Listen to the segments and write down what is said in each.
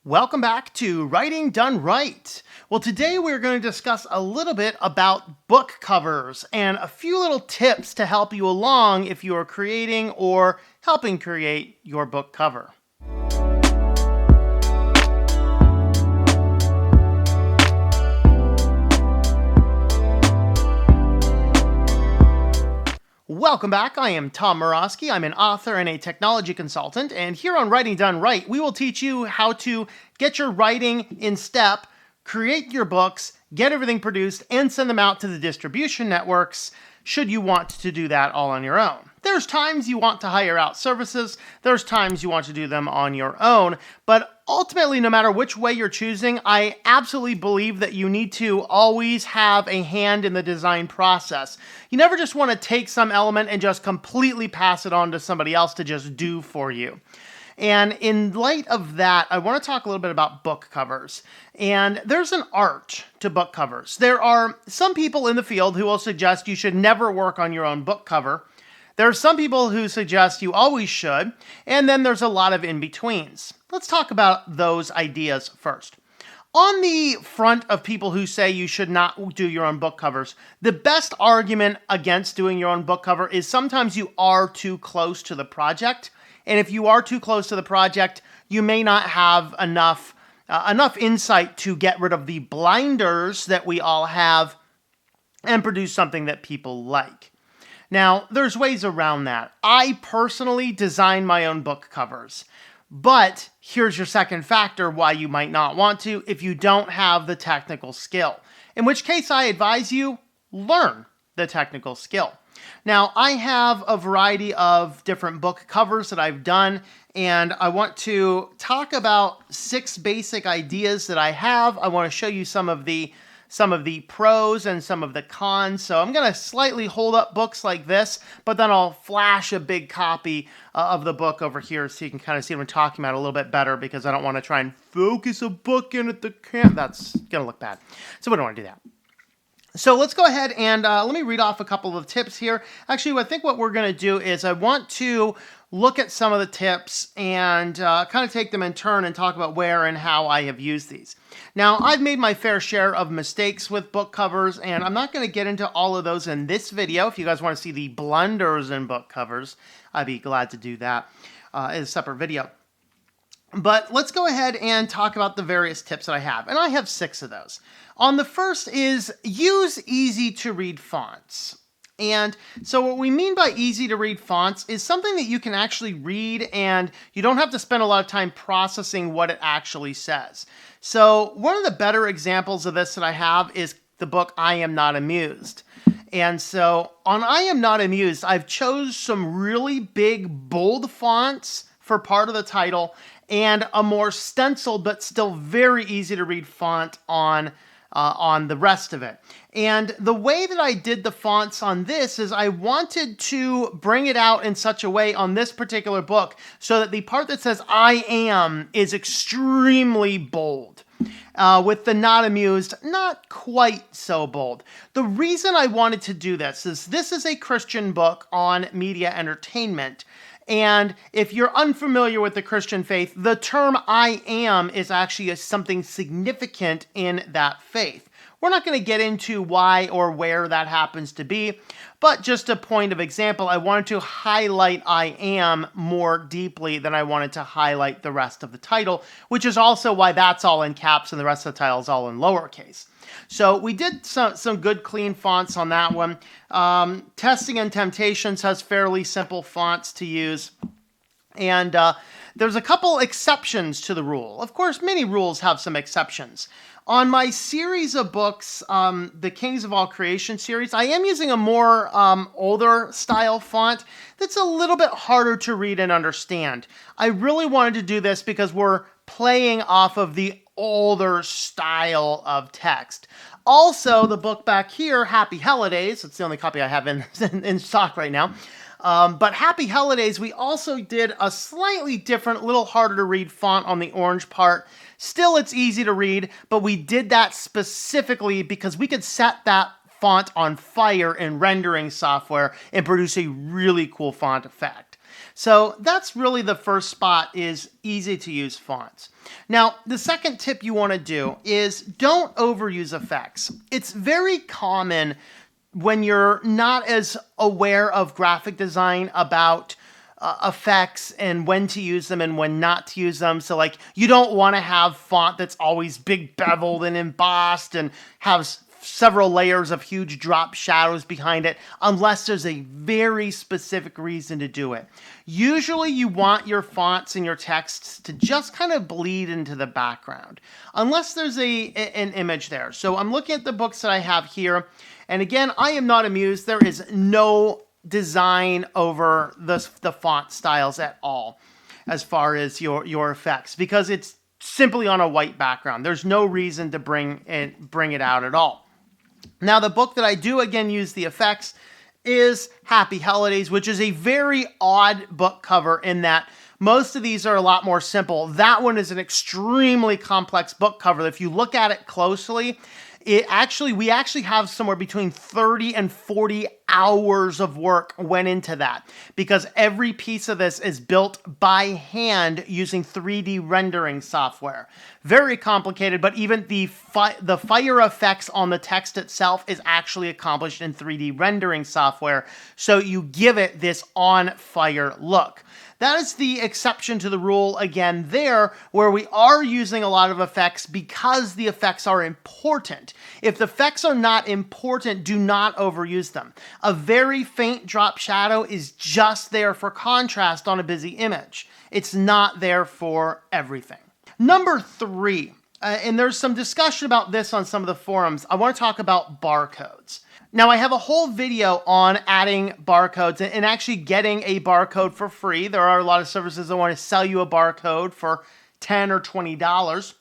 Welcome back to Writing Done Right. Well, today we're going to discuss a little bit about book covers and a few little tips to help you along if you are creating or helping create your book cover. Welcome back. I am Tom Morosky. I'm an author and a technology consultant, and here on Writing Done Right, we will teach you how to get your writing in step, create your books, get everything produced, and send them out to the distribution networks should you want to do that all on your own. There's times you want to hire out services, there's times you want to do them on your own, but ultimately, no matter which way you're choosing, I absolutely believe that you need to always have a hand in the design process. You never just want to take some element and just completely pass it on to somebody else to just do for you. And in light of that, I want to talk a little bit about book covers. And there's an art to book covers. There are some people in the field who will suggest you should never work on your own book cover. There are some people who suggest you always should, and then there's a lot of in-betweens. Let's talk about those ideas first. On the front of people who say you should not do your own book covers, the best argument against doing your own book cover is sometimes you are too close to the project. And if you are too close to the project, you may not have enough insight to get rid of the blinders that we all have and produce something that people like. Now, there's ways around that. I personally design my own book covers. But here's your second factor why you might not want to if you don't have the technical skill. In which case, I advise you learn the technical skill. Now, I have a variety of different book covers that I've done, and I want to talk about 6 basic ideas that I have. I want to show you some of the pros and some of the cons. So I'm going to slightly hold up books like this, but then I'll flash a big copy of the book over here so you can kind of see what I'm talking about a little bit better, because I don't want to try and focus a book in at the camera. That's going to look bad. So we don't want to do that. So let's go ahead and let me read off a couple of tips here. Actually, I think what we're going to do is I want to look at some of the tips and kind of take them in turn and talk about where and how I have used these. Now, I've made my fair share of mistakes with book covers, and I'm not going to get into all of those in this video. If you guys want to see the blunders in book covers, I'd be glad to do that in a separate video. But let's go ahead and talk about the various tips that I have. And I have 6 of those. On the first is use easy to read fonts. And so what we mean by easy to read fonts is something that you can actually read and you don't have to spend a lot of time processing what it actually says. So one of the better examples of this that I have is the book I Am Not Amused. And so on I Am Not Amused, I've chose some really big, bold fonts for part of the title and a more stenciled but still very easy to read font on the rest of it. And the way that I did the fonts on this is I wanted to bring it out in such a way on this particular book so that the part that says I am is extremely bold. With the Not Amused, not quite so bold. The reason I wanted to do this is a Christian book on media entertainment. And if you're unfamiliar with the Christian faith, the term I am is actually something significant in that faith. We're not going to get into why or where that happens to be, but just a point of example, I wanted to highlight I am more deeply than I wanted to highlight the rest of the title, which is also why that's all in caps and the rest of the title is all in lowercase. So we did some good clean fonts on that one. Testing and Temptations has fairly simple fonts to use. And there's a couple exceptions to the rule. Of course, many rules have some exceptions. On my series of books, the Kings of All Creation series, I am using a more older style font that's a little bit harder to read and understand. I really wanted to do this because we're playing off of the older style of text. Also, the book back here, Happy Holidays, it's the only copy I have in stock right now. But Happy Holidays, we also did a slightly different, little harder to read font on the orange part. Still, it's easy to read, but we did that specifically because we could set that font on fire in rendering software and produce a really cool font effect. So that's really the first spot, is easy to use fonts. Now, the second tip you want to do is don't overuse effects. It's very common when you're not as aware of graphic design about effects and when to use them and when not to use them. So like, you don't want to have font that's always big beveled and embossed and has several layers of huge drop shadows behind it, unless there's a very specific reason to do it. Usually you want your fonts and your texts to just kind of bleed into the background, unless there's an image there. So I'm looking at the books that I have here, and again, I am not amused. There is no design over the font styles at all as far as your effects, because it's simply on a white background. There's no reason to bring it out at all. Now, the book that I do again use the effects is Happy Holidays, which is a very odd book cover in that most of these are a lot more simple. That one is an extremely complex book cover. If you look at it closely, we actually have somewhere between 30 and 40 hours of work went into that, because every piece of this is built by hand using 3D rendering software. Very complicated, but even the fire effects on the text itself is actually accomplished in 3D rendering software, so you give it this on-fire look. That is the exception to the rule again there, where we are using a lot of effects because the effects are important. If the effects are not important, do not overuse them. A very faint drop shadow is just there for contrast on a busy image. It's not there for everything. Number 3, and there's some discussion about this on some of the forums, I want to talk about barcodes. Now, I have a whole video on adding barcodes and actually getting a barcode for free. There are a lot of services that want to sell you a barcode for $10 or $20.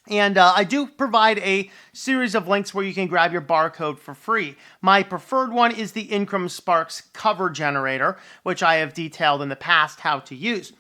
And I do provide a series of links where you can grab your barcode for free. My preferred one is the Ingram Sparks cover generator, which I have detailed in the past how to use.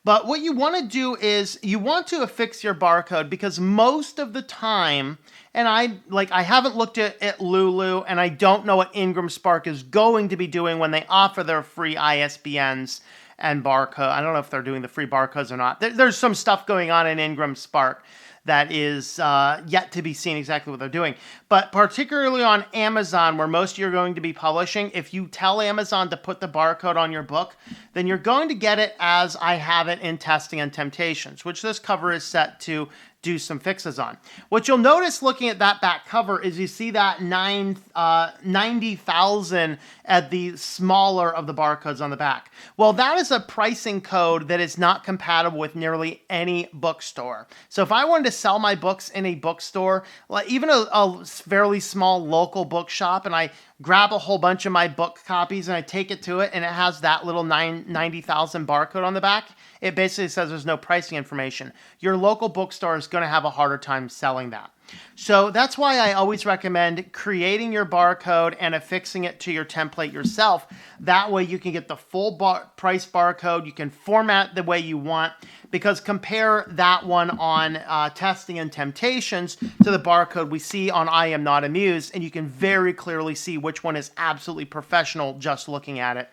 But what you want to do is you want to affix your barcode, because most of the time, and I haven't looked at Lulu, and I don't know what Ingram Spark is going to be doing when they offer their free ISBNs and barcode. I don't know if they're doing the free barcodes or not. There's some stuff going on in Ingram Spark that is yet to be seen exactly what they're doing. But particularly on Amazon, where most of you are going to be publishing, if you tell Amazon to put the barcode on your book, then you're going to get it as I have it in Testing and Temptations, which this cover is set to do some fixes on. What you'll notice looking at that back cover is you see that 90,000 at the smaller of the barcodes on the back. Well, that is a pricing code that is not compatible with nearly any bookstore. So if I wanted to sell my books in a bookstore, like even a fairly small local bookshop, and I grab a whole bunch of my book copies and I take it to it and it has that little 90,000 barcode on the back, it basically says there's no pricing information. Your local bookstore is going to have a harder time selling that. So that's why I always recommend creating your barcode and affixing it to your template yourself. That way you can get the full price barcode. You can format the way you want, because compare that one on Testing and Temptations to the barcode we see on I Am Not Amused, and you can very clearly see which one is absolutely professional just looking at it.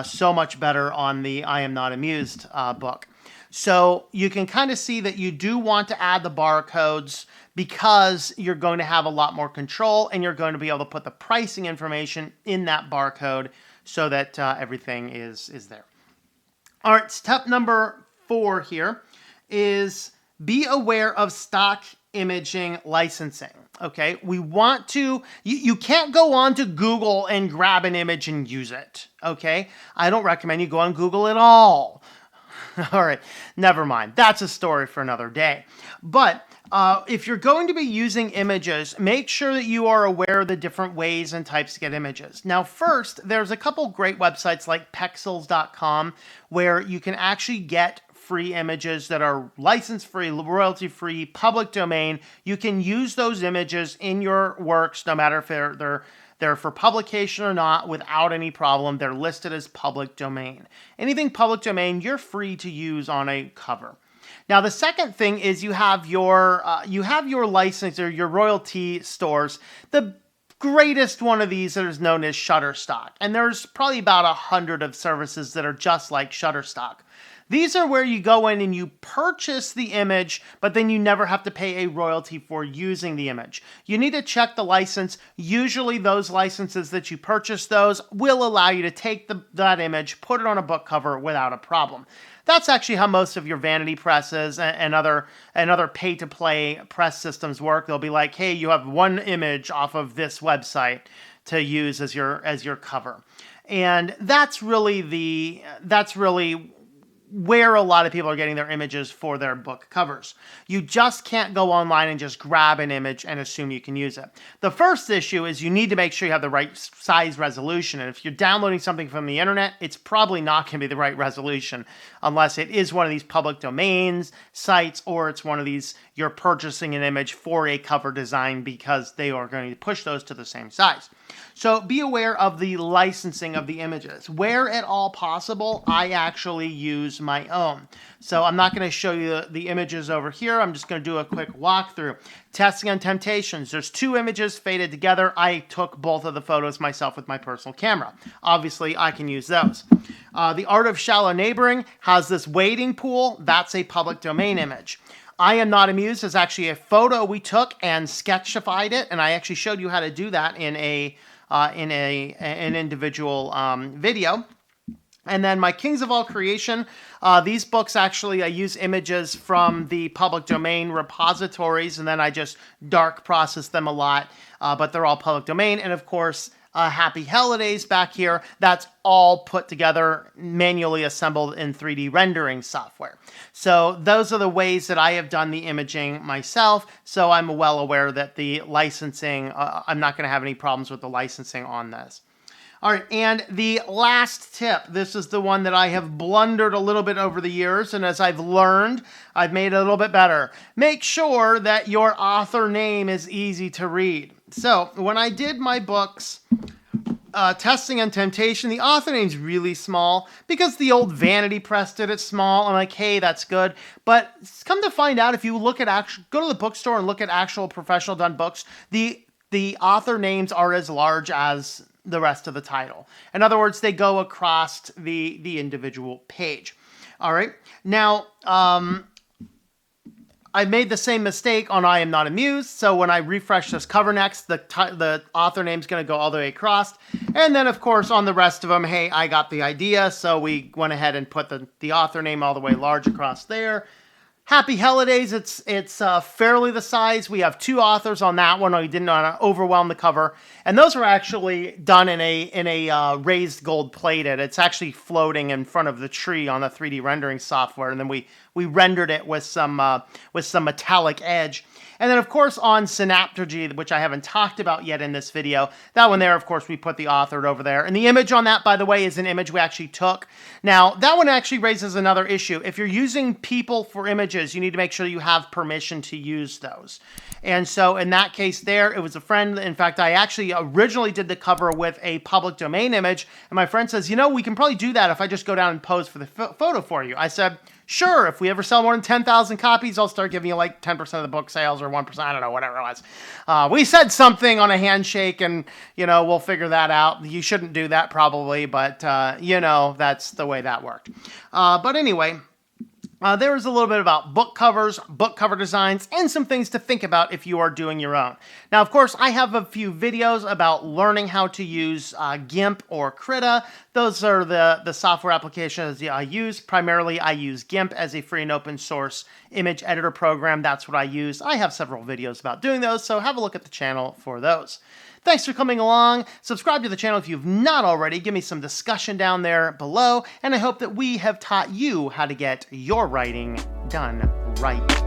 So much better on the I Am Not Amused book. So you can kind of see that you do want to add the barcodes, because you're going to have a lot more control and you're going to be able to put the pricing information in that barcode so that everything is there. All right, step number 4 here is be aware of stock imaging licensing. Okay, we want to, you can't go on to Google and grab an image and use it. Okay, I don't recommend you go on Google at all. All right, never mind. That's a story for another day. But if you're going to be using images, make sure that you are aware of the different ways and types to get images. Now, first, there's a couple great websites like Pexels.com where you can actually get free images that are license-free, royalty-free, public domain. You can use those images in your works, no matter if they're for publication or not, without any problem. They're listed as public domain. Anything public domain, you're free to use on a cover. Now, the second thing is you have your license or your royalty stores. The greatest one of these that is known as Shutterstock. And there's probably about 100 of services that are just like Shutterstock. These are where you go in and you purchase the image, but then you never have to pay a royalty for using the image. You need to check the license. Usually those licenses that you purchase those will allow you to take that image, put it on a book cover without a problem. That's actually how most of your vanity presses and other pay-to-play press systems work. They'll be like, hey, you have one image off of this website to use as your cover. And that's really where a lot of people are getting their images for their book covers. You just can't go online and just grab an image and assume you can use it. The first issue is you need to make sure you have the right size resolution. And if you're downloading something from the internet, it's probably not going to be the right resolution unless it is one of these public domains sites, or it's one of these, you're purchasing an image for a cover design because they are going to push those to the same size. So be aware of the licensing of the images. Where at all possible, I actually use my own. So I'm not going to show you the images over here. I'm just going to do a quick walkthrough. Testing on Temptations. There's 2 images faded together. I took both of the photos myself with my personal camera. Obviously, I can use those. The Art of Shallow Neighboring has this wading pool. That's a public domain image. I Am Not Amused is actually a photo we took and sketchified it, and I actually showed you how to do that in an individual video. And then my Kings of All Creation, these books actually, I use images from the public domain repositories, and then I just dark process them a lot, but they're all public domain. And of course, Happy Holidays back here, that's all put together, manually assembled in 3D rendering software. So those are the ways that I have done the imaging myself, so I'm well aware that the licensing, I'm not going to have any problems with the licensing on this. All right, and the last tip, this is the one that I have blundered a little bit over the years, and as I've learned, I've made it a little bit better. Make sure that your author name is easy to read. So when I did my books, Testing on Temptation, the author name's really small because the old Vanity Press did it small. I'm like, hey, that's good. But come to find out, if you look at go to the bookstore and look at actual professional done books, the author names are as large as the rest of the title. In other words, they go across the individual page. All right. Now, I made the same mistake on I Am Not Amused. So when I refresh this cover next, the author name's going to go all the way across. And then, of course, on the rest of them, hey, I got the idea. So we went ahead and put the author name all the way large across there. Happy Holidays, it's fairly the size. We have 2 authors on that one. We didn't want to overwhelm the cover. And those were actually done in a raised gold plated. It's actually floating in front of the tree on the 3D rendering software. And then we rendered it with some metallic edge. And then, of course, on Synaptergy, which I haven't talked about yet in this video, that one there, of course, we put the author over there. And the image on that, by the way, is an image we actually took. Now, that one actually raises another issue. If you're using people for images, you need to make sure you have permission to use those. And so in that case there, it was a friend. In fact, I actually originally did the cover with a public domain image. And my friend says, you know, we can probably do that if I just go down and pose for the photo for you. I said, sure, if we ever sell more than 10,000 copies, I'll start giving you like 10% of the book sales or 1%, I don't know, whatever it was. We said something on a handshake and, you know, we'll figure that out. You shouldn't do that probably, but, you know, that's the way that worked. But anyway, there was a little bit about book covers, book cover designs, and some things to think about if you are doing your own. Now, of course, I have a few videos about learning how to use GIMP or Krita. Those are the software applications I use. Primarily, I use GIMP as a free and open source image editor program. That's what I use. I have several videos about doing those, so have a look at the channel for those. Thanks for coming along. Subscribe to the channel if you've not already. Give me some discussion down there below. And I hope that we have taught you how to get your writing done right.